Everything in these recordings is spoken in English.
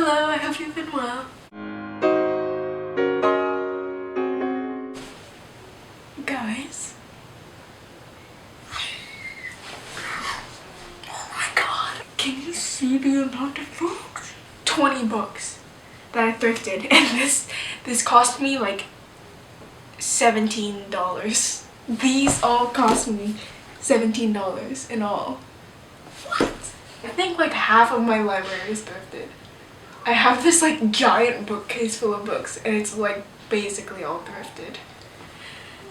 Hello, I hope you've been well. Guys. Oh my god. Can you see the amount of books? 20 books that I thrifted, and this cost me like $17. These all cost me $17 in all. What? I think like half of my library is thrifted. I have this like giant bookcase full of books, and it's like basically all thrifted.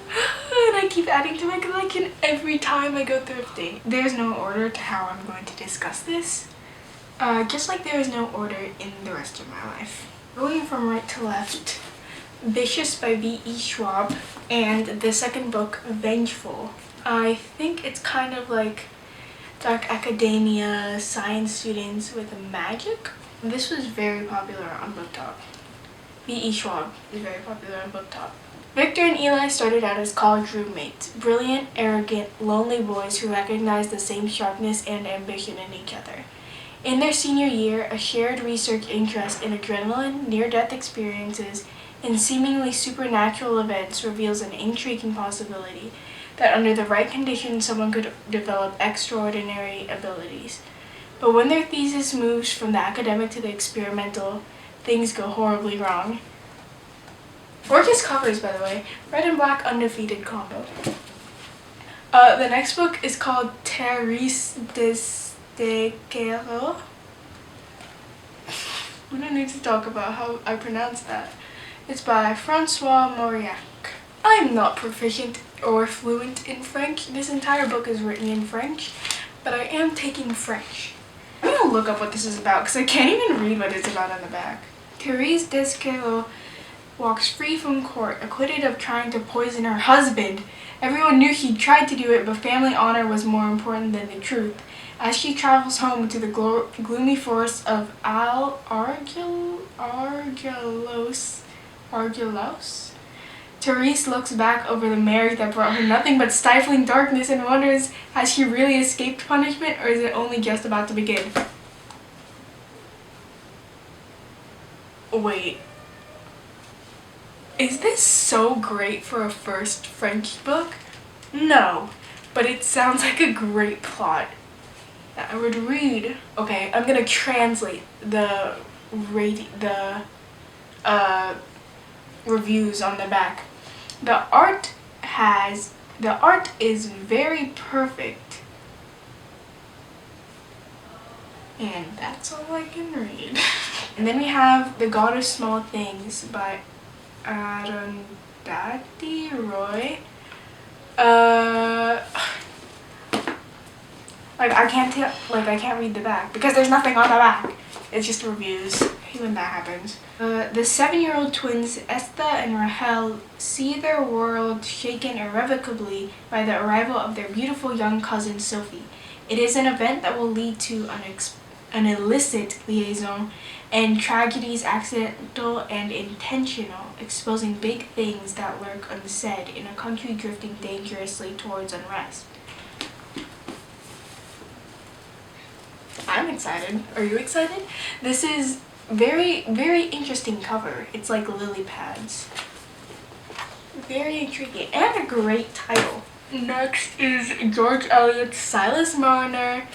And I keep adding to my collection every time I go thrifting. There's no order to how I'm going to discuss this. Just like there is no order in the rest of my life. Going from right to left, Vicious by V.E. Schwab, and the second book, Vengeful. I think it's kind of like dark academia, science students with magic. This was very popular on BookTok. V.E. Schwab is very popular on BookTok. Victor and Eli started out as college roommates, brilliant, arrogant, lonely boys who recognized the same sharpness and ambition in each other. In their senior year, a shared research interest in adrenaline, near-death experiences, and seemingly supernatural events reveals an intriguing possibility that under the right conditions someone could develop extraordinary abilities. But when their thesis moves from the academic to the experimental, things go horribly wrong. Gorgeous covers, by the way. Red and black undefeated combo. The next book is called Thérèse Desqueyroux. We don't need to talk about how I pronounce that. It's by François Mauriac. I'm not proficient or fluent in French. This entire book is written in French, but I am taking French. I'm gonna look up what this is about because I can't even read what it's about on the back. Thérèse Desqueyroux walks free from court, acquitted of trying to poison her husband. Everyone knew he'd tried to do it, but family honor was more important than the truth. As she travels home to the gloomy forests of Argelos, Thérèse looks back over the marriage that brought her nothing but stifling darkness and wonders, has she really escaped punishment, or is it only just about to begin? Wait. Is this so great for a first French book? No, but it sounds like a great plot that I would read. Okay, I'm gonna translate the reviews on the back. The art is very perfect, and that's all I can read. And then we have The God of Small Things by Arundhati Roy. I can't read the back because there's nothing on the back. It's just reviews. When that happens. The 7-year-old twins Estha and Rahel see their world shaken irrevocably by the arrival of their beautiful young cousin Sophie. It is an event that will lead to an illicit liaison and tragedies accidental and intentional, exposing big things that lurk unsaid in a country drifting dangerously towards unrest. I'm excited. Are you excited? This is very, very interesting cover. It's like lily pads. Very intriguing and a great title. Next is George Eliot's Silas Marner.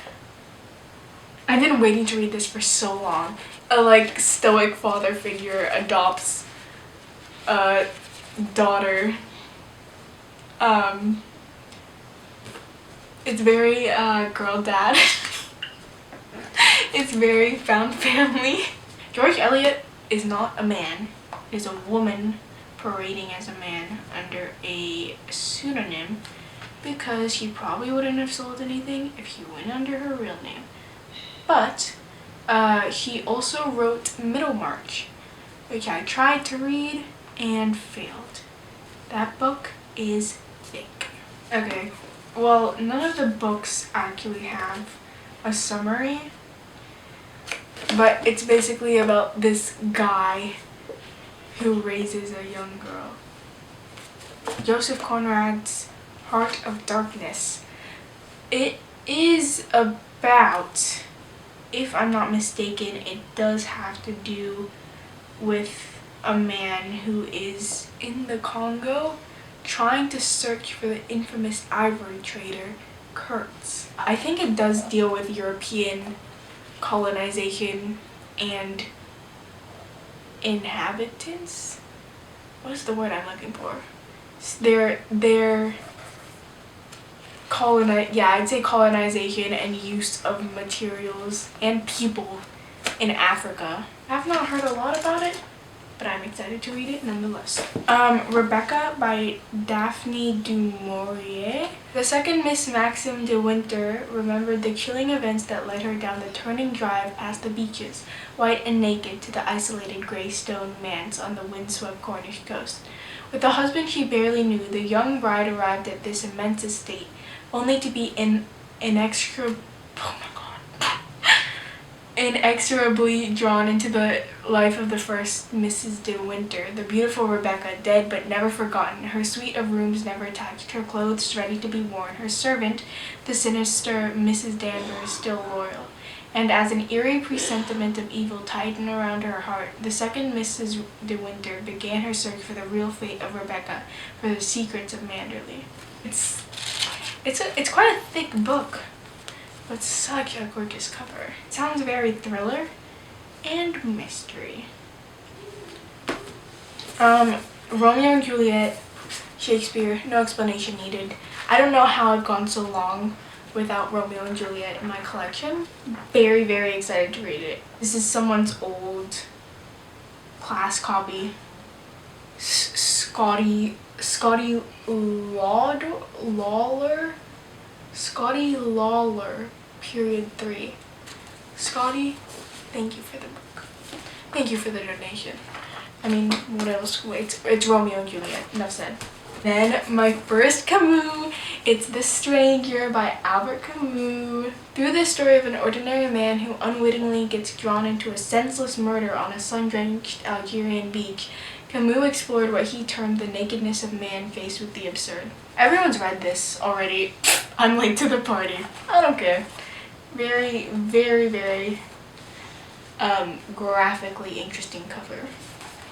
I've been waiting to read this for so long. A like stoic father figure adopts a daughter. It's very girl dad. It's very found family. George Eliot is not a man. It is a woman parading as a man under a pseudonym because she probably wouldn't have sold anything if she went under her real name. But she also wrote Middlemarch, which I tried to read and failed. That book is thick. Okay, well, none of the books actually have a summary, but it's basically about this guy who raises a young girl. Joseph Conrad's Heart of Darkness. It is about if I'm not mistaken, it does have to do with a man who is in the Congo trying to search for the infamous ivory trader, Kurtz. I think it does deal with European colonization and inhabitants. What is the word I'm looking for? I'd say colonization and use of materials and people in Africa. I've not heard a lot about it, but I'm excited to read it nonetheless. Rebecca by Daphne du Maurier. The second Miss Maxim de Winter remembered the chilling events that led her down the turning drive past the beaches, white and naked, to the isolated grey stone manse on the windswept Cornish coast. With a husband she barely knew, the young bride arrived at this immense estate, only to be inexorably drawn into the life of the first Mrs. De Winter, the beautiful Rebecca, dead but never forgotten, her suite of rooms never touched, her clothes ready to be worn, her servant, the sinister Mrs. Danvers, still loyal. And as an eerie presentiment of evil tightened around her heart, the second Mrs. De Winter began her search for the real fate of Rebecca, for the secrets of Manderley. It's quite a thick book, but such a gorgeous cover. It sounds very thriller and mystery. Romeo and Juliet, Shakespeare, no explanation needed. I don't know how I've gone so long without Romeo and Juliet in my collection. Very, very excited to read it. This is someone's old class copy. Scotty Lawler, period 3. Scotty, thank you for the book. Thank you for the donation. I mean, what else? It's Romeo and Juliet, enough said. Then my first Camus, it's The Stranger by Albert Camus. Through the story of an ordinary man who unwittingly gets drawn into a senseless murder on a sun-drenched Algerian beach, Camus explored what he termed the nakedness of man faced with the absurd. Everyone's read this already. I'm late to the party. I don't care. Very, very, very graphically interesting cover.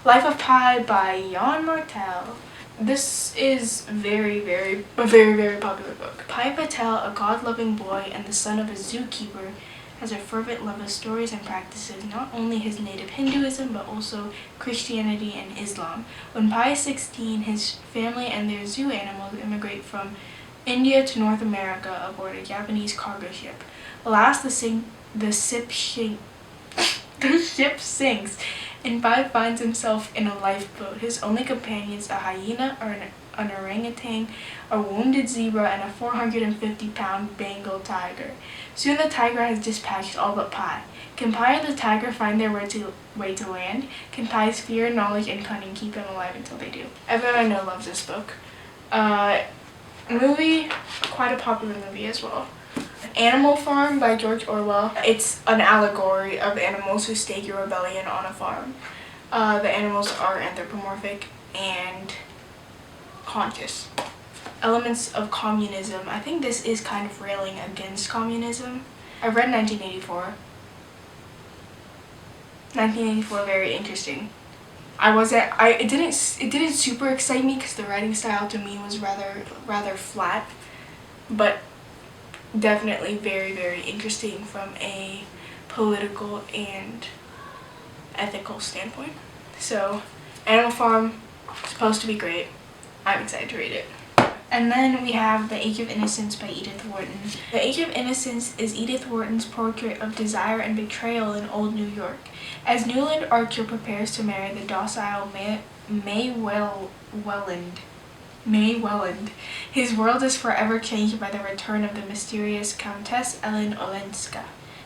Life of Pi by Jan Martel. This is a very, very popular book. Pi Patel, a God-loving boy and the son of a zookeeper, has a fervent love of stories and practices not only his native Hinduism but also Christianity and Islam. When Pi is 16, his family and their zoo animals immigrate from India to North America aboard a Japanese cargo ship. Alas, the ship sinks, and Pi finds himself in a lifeboat. His only companions, a hyena or an orangutan, a wounded zebra, and a 450-pound Bengal tiger. Soon the tiger has dispatched all but Pi. Can Pi and the tiger find their way to land? Can Pi's fear, knowledge, and cunning keep him alive until they do? Everyone I know loves this book. Movie, quite a popular movie as well. Animal Farm by George Orwell. It's an allegory of animals who stage a rebellion on a farm. The animals are anthropomorphic and conscious. Elements of communism. I think this is kind of railing against communism. I read 1984. 1984, very interesting. It didn't super excite me because the writing style to me was rather flat, but definitely very interesting from a political and ethical standpoint. So, Animal Farm, supposed to be great. I'm excited to read it. And then we have The Age of Innocence by Edith Wharton. The Age of Innocence is Edith Wharton's portrait of desire and betrayal in old New York. As Newland Archer prepares to marry the docile May Welland, his world is forever changed by the return of the mysterious Countess Ellen Olenska.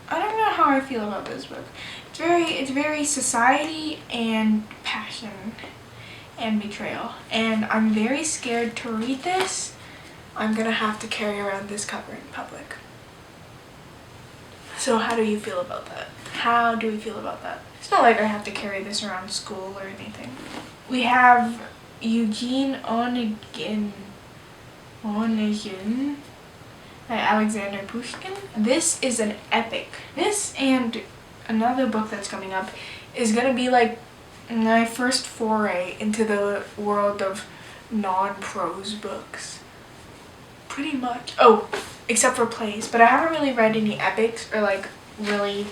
I don't know how I feel about this book. It's very society and passion and betrayal, and I'm very scared to read this. I'm gonna have to carry around this cover in public. So how do you feel about that? How do we feel about that? It's not like I have to carry this around school or anything. We have Eugene Onegin, by Alexander Pushkin. This is an epic. This and another book that's coming up is gonna be like my first foray into the world of non-prose books. Pretty much. Oh, except for plays, but I haven't really read any epics or like really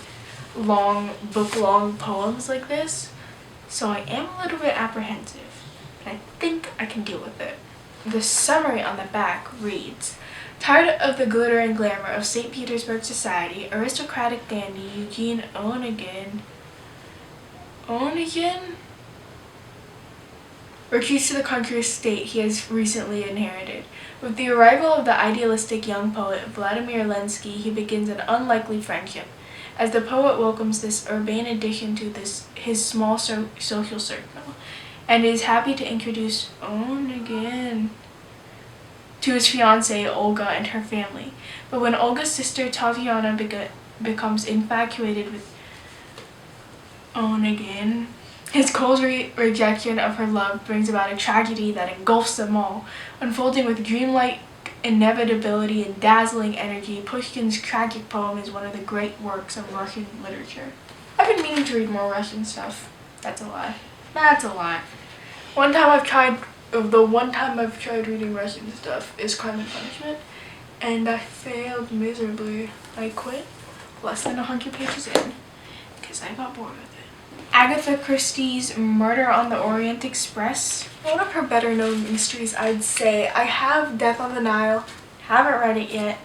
long, book-long poems like this, so I am a little bit apprehensive, but I think I can deal with it. The summary on the back reads, tired of the glitter and glamour of St. Petersburg society, aristocratic dandy Eugene Onegin retreats to the country estate he has recently inherited. With the arrival of the idealistic young poet Vladimir Lenski, he begins an unlikely friendship. As the poet welcomes this urbane addition to his small social circle, and is happy to introduce Onegin to his fiancée Olga and her family. But when Olga's sister Tatiana becomes infatuated with Onegin, his cold rejection of her love brings about a tragedy that engulfs them all. Unfolding with dreamlike inevitability and dazzling energy, Pushkin's tragic poem is one of the great works of Russian literature. I've been meaning to read more Russian stuff. That's a lie. That's a lie. The one time I've tried reading Russian stuff is Crime and Punishment, and I failed miserably. I quit less than 100 pages in because I got bored with it. Agatha Christie's Murder on the Orient Express. One of her better known mysteries, I'd say. I have Death on the Nile, haven't read it yet,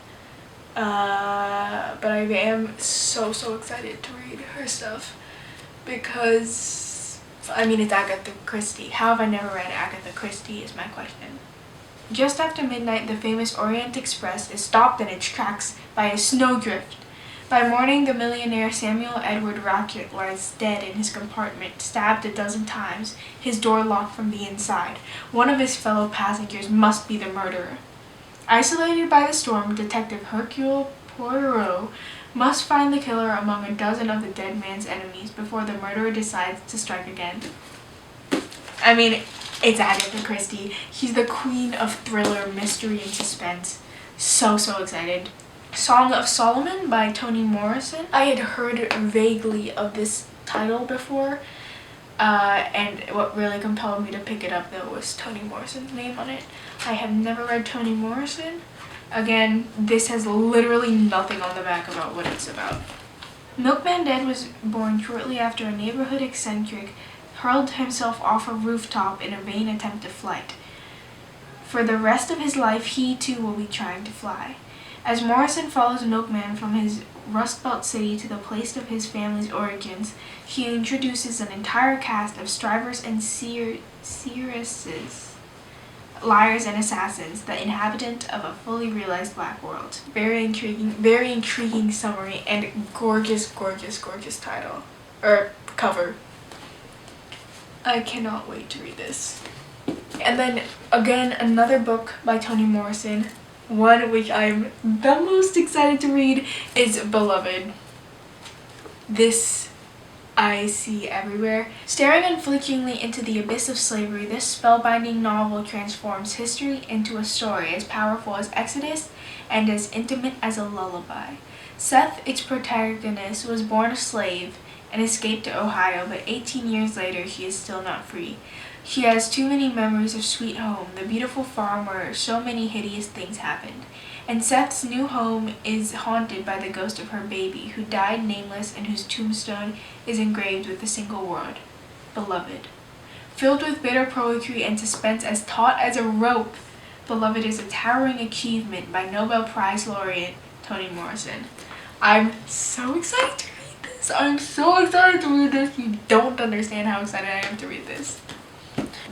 but I am so excited to read her stuff because, I mean, it's Agatha Christie. How have I never read Agatha Christie is my question. Just after midnight, the famous Orient Express is stopped in its tracks by a snowdrift. By morning, the millionaire Samuel Edward Rocket lies dead in his compartment, stabbed a dozen times, his door locked from the inside. One of his fellow passengers must be the murderer. Isolated by the storm, Detective Hercule Poirot must find the killer among a dozen of the dead man's enemies before the murderer decides to strike again. I mean, it's Agatha Christie. She's the queen of thriller, mystery, and suspense. So excited. Song of Solomon by Toni Morrison. I had heard vaguely of this title before, and what really compelled me to pick it up though was Toni Morrison's name on it. I have never read Toni Morrison. Again, this has literally nothing on the back about what it's about. Milkman Dead was born shortly after a neighborhood eccentric hurled himself off a rooftop in a vain attempt at flight. For the rest of his life, he too will be trying to fly. As Morrison follows Milkman from his Rust Belt city to the place of his family's origins, he introduces an entire cast of strivers and seeresses, liars and assassins, the inhabitant of a fully realized black world. Very intriguing summary and gorgeous title. Or cover. I cannot wait to read this. And then, again, another book by Toni Morrison. One which I'm the most excited to read is Beloved. This I see everywhere. Staring unflinchingly into the abyss of slavery, this spellbinding novel transforms history into a story as powerful as Exodus and as intimate as a lullaby. Seth, its protagonist, was born a slave and escaped to Ohio, but 18 years later she is still not free. She has too many memories of Sweet Home, the beautiful farm where so many hideous things happened. And Seth's new home is haunted by the ghost of her baby, who died nameless and whose tombstone is engraved with a single word: Beloved. Filled with bitter poetry and suspense as taut as a rope, Beloved is a towering achievement by Nobel Prize laureate Toni Morrison. I'm so excited to read this. I'm so excited to read this. You don't understand how excited I am to read this.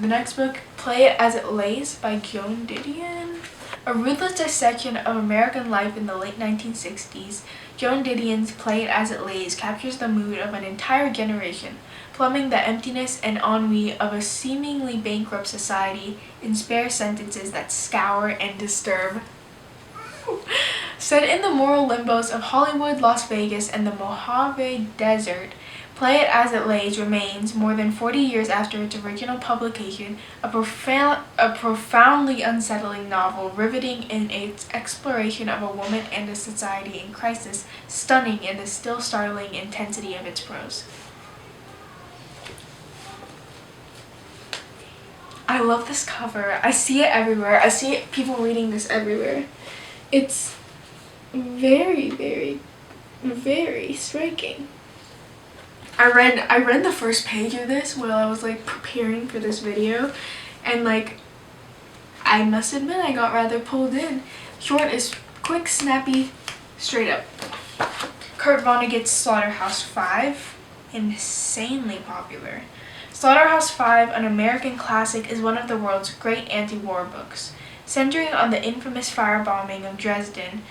The next book, Play It As It Lays by Joan Didion. A ruthless dissection of American life in the late 1960s, Joan Didion's Play It As It Lays captures the mood of an entire generation, plumbing the emptiness and ennui of a seemingly bankrupt society in spare sentences that scour and disturb. Set in the moral limbos of Hollywood, Las Vegas, and the Mojave Desert, Play It As It Lays remains, more than 40 years after its original publication, a profoundly unsettling novel, riveting in its exploration of a woman and a society in crisis, stunning in the still startling intensity of its prose. I love this cover. I see it everywhere. I see people reading this everywhere. It's very, very, very striking. I read the first page of this while I was like preparing for this video, and like I must admit I got rather pulled in. Short is quick, snappy, straight up. Kurt Vonnegut's Slaughterhouse-Five, insanely popular. Slaughterhouse-Five, an American classic, is one of the world's great anti-war books. Centering on the infamous firebombing of Dresden,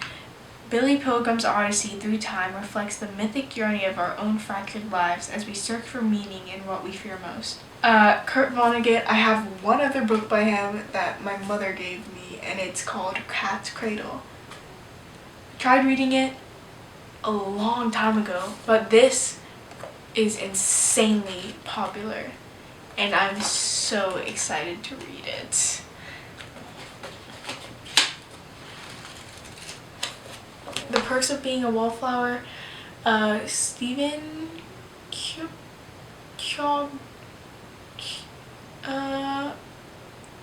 Billy Pilgrim's Odyssey Through Time reflects the mythic journey of our own fractured lives as we search for meaning in what we fear most. Kurt Vonnegut, I have one other book by him that my mother gave me, and it's called Cat's Cradle. I tried reading it a long time ago, but this is insanely popular, and I'm so excited to read it. The Perks of Being a Wallflower, Stephen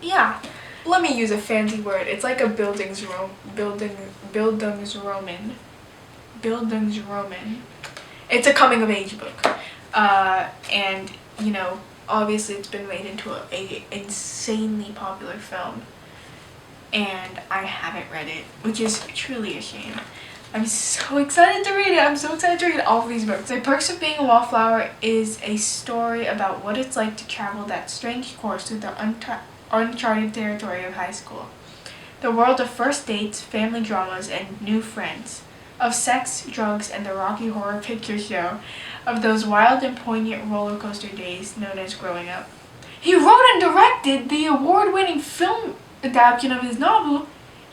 yeah. Let me use a fancy word. It's like a Bildungsroman. It's a coming of age book. And you know, obviously it's been made into a insanely popular film. And I haven't read it, which is truly a shame. I'm so excited to read it. I'm so excited to read all of these books. The Perks of Being a Wallflower is a story about what it's like to travel that strange course through the uncharted territory of high school. The world of first dates, family dramas, and new friends. Of sex, drugs, and the Rocky Horror Picture Show. Of those wild and poignant roller coaster days known as growing up. He wrote and directed the award-winning film adaptation of his novel.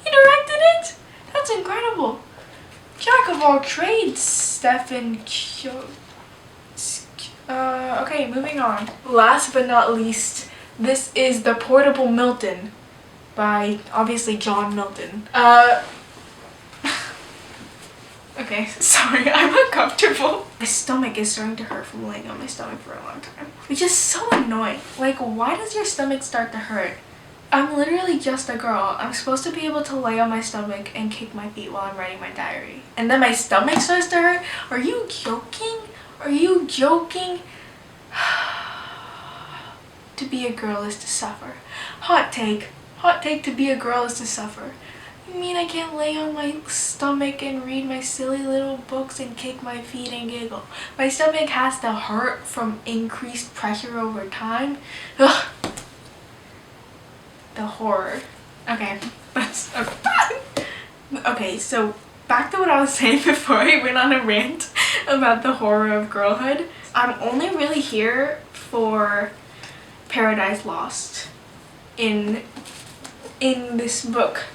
He directed it? That's incredible. Jack of all trades, Stephen okay, moving on. Last but not least, this is The Portable Milton by, obviously, John Milton. Okay, sorry, I'm uncomfortable. My stomach is starting to hurt from laying on my stomach for a long time. Which is so annoying. Like, why does your stomach start to hurt? I'm literally just a girl. I'm supposed to be able to lay on my stomach and kick my feet while I'm writing my diary. And then my stomach starts to hurt? Are you joking? Are you joking? To be a girl is to suffer. Hot take. Hot take, to be a girl is to suffer. You mean I can't lay on my stomach and read my silly little books and kick my feet and giggle? My stomach has to hurt from increased pressure over time? Ugh. The horror. Okay, that's okay, so back to what I was saying before I went on a rant about the horror of girlhood. I'm only really here for Paradise Lost in this book.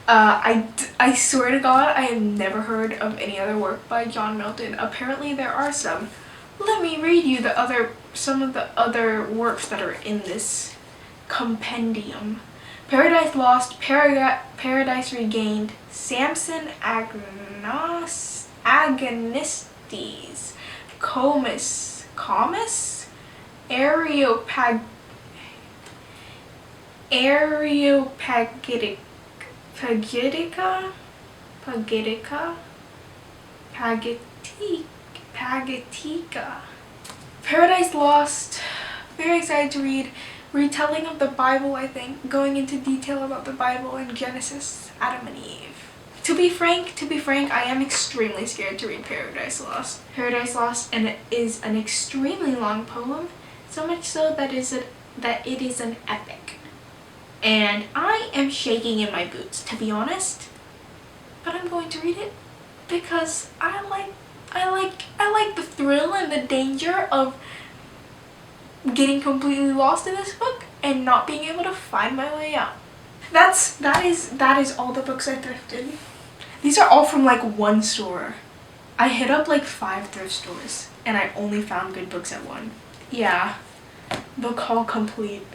I swear to God, I have never heard of any other work by John Milton. Apparently there are some. Let me read you some of the other works that are in this compendium. Paradise Lost, Paradise Regained, Samson Agonistes, Comus, Pagatica. Paradise Lost, very excited to read. Retelling of the Bible, I think, going into detail about the Bible and Genesis, Adam and Eve. To be frank, I am extremely scared to read Paradise Lost. Paradise Lost, and it is an extremely long poem, so much so that it is an epic. And I am shaking in my boots, to be honest. But I'm going to read it because I like the thrill and the danger of getting completely lost in this book and not being able to find my way out. That is all the books I thrifted. These are all from like one store. I hit up like 5 thrift stores and I only found good books at one. Yeah, book haul complete.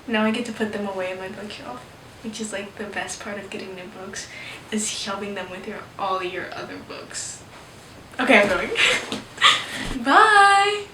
Now I get to put them away in my bookshelf, which is like the best part of getting new books, is shelving them with all your other books. Okay, I'm going. Bye!